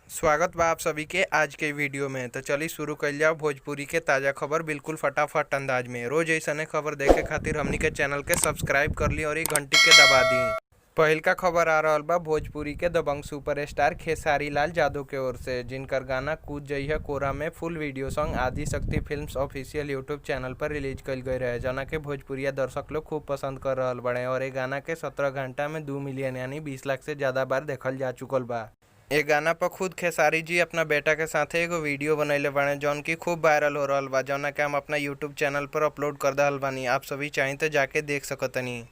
स्वागत बा आप सभी के आज के वीडियो में। तो चलिए शुरू कर जाओ भोजपुरी के ताज़ा खबर बिल्कुल फटाफट अंदाज में। रोज ऐसने खबर देखे खातिर हमनी के चैनल के सब्सक्राइब कर ली और ये घंटी के दबा दी। पहिल का खबर आ रहल बा भोजपुरी के दबंग सुपरस्टार खेसारी लाल यादव के ओर से, जिनकर गाना कूद जइहा कोरा में फुल वीडियो सॉन्ग आदि शक्ति फिल्म्स ऑफिशियल यूट्यूब चैनल पर रिलीज कल गई रहे, जना के भोजपुरिया दर्शक लोग खूब पसंद कर रहल बड़े और ये गाना के 17 घंटा में 2 मिलियन यानी 20 लाख से ज्यादा बार देखल जा चुकल बा। ये गाना पर खुद खेसारी जी अपना बेटा के साथ एगो वीडियो बनैले बाड़े जौन की खूब वायरल हो रहल बा, जौना के हम अपना यूट्यूब चैनल पर अपलोड कर दहल बानी। आप सभी चाहें तो जाके देख सकतनी।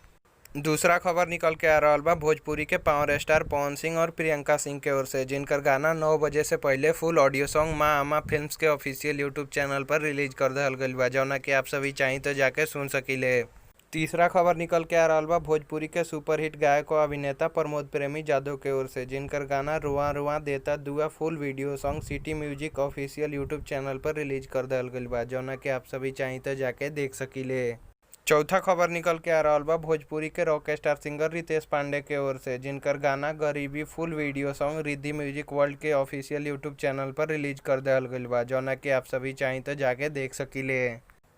दूसरा खबर निकल के आ रहल बा भोजपुरी के पावर स्टार पवन सिंह और प्रियंका सिंह के ओर से, जिनकर गाना 9 बजे से पहले फुल ऑडियो सॉन्ग माँ अम्मा फिल्म्स के ऑफिशियल यूट्यूब चैनल पर रिलीज कर दहल गइल बा, जौना कि आप सभी चाहें तो जाके सुन सकीले। तीसरा खबर निकल के आ रहल बा भोजपुरी के सुपरहिट गायक और अभिनेता प्रमोद प्रेमी यादव के ओर से, जिनकर गाना रुआ रुआ देता दुआ full video song city music official YouTube channel पर रिलीज कर दहल गइल बा, जौना कि आप सभी चाहें तो जाके देख सकीले। चौथा खबर निकल के आ रहल बा भोजपुरी के rock star singer Ritesh Pandey के ओर से, जिनकर गाना गरीबी full video song Riddhi music world के ऑफिशियल यूट्यूब चैनल पर रिलीज कर दहल गइल बा, जौना कि आप सभी चाहें तो जाके देख सकीले।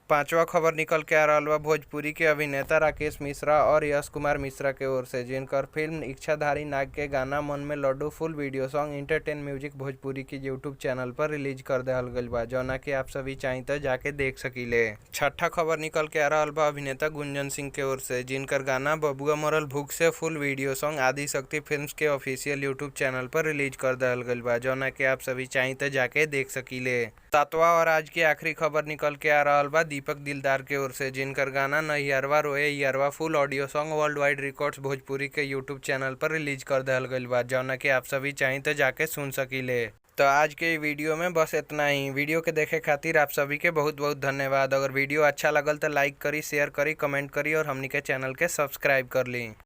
पांचवा खबर निकल के आ रहल बा भोजपुरी के अभिनेता राकेश मिश्रा और यश कुमार मिश्रा के ओर से, जिनकर फिल्म इच्छाधारी नाग के गाना मन में लड्डू full video song entertain music Bhojpuri के यूट्यूब चैनल पर रिलीज कर दहल गइल बा, जौना कि आप सभी चाहें तो जाके देख सकीले। छठा खबर निकल के आ रहल बा अभिनेता गुंजन सिंह के ओर से, जिनकर गाना बबुआ मरल भूख से फुल वीडियो सॉन्ग आदि शक्ति फिल्म्स के ऑफिशियल यूट्यूब चैनल पर रिलीज कर दहल गइल बा, जौना कि आप सभी चाहें तो जाके देख सकीले। सातवां और आज की आखिरी खबर निकल के आ रहल बा दीपक दिलदार के ओर से, जिनकर गाना नैहरवा रोए यारवा full audio song world wide records Bhojpuri के यूट्यूब चैनल पर रिलीज कर दहल गइल बा, जौना कि आप सभी चाहें तो जाके सुन सकीले। तो आज के वीडियो में बस इतना ही। वीडियो के देखे खातिर आप सभी के बहुत बहुत धन्यवाद। अगर वीडियो अच्छा लगल तो लाइक करी, शेयर करी, कमेंट करी और हमनी के चैनल के सब्सक्राइब कर ली।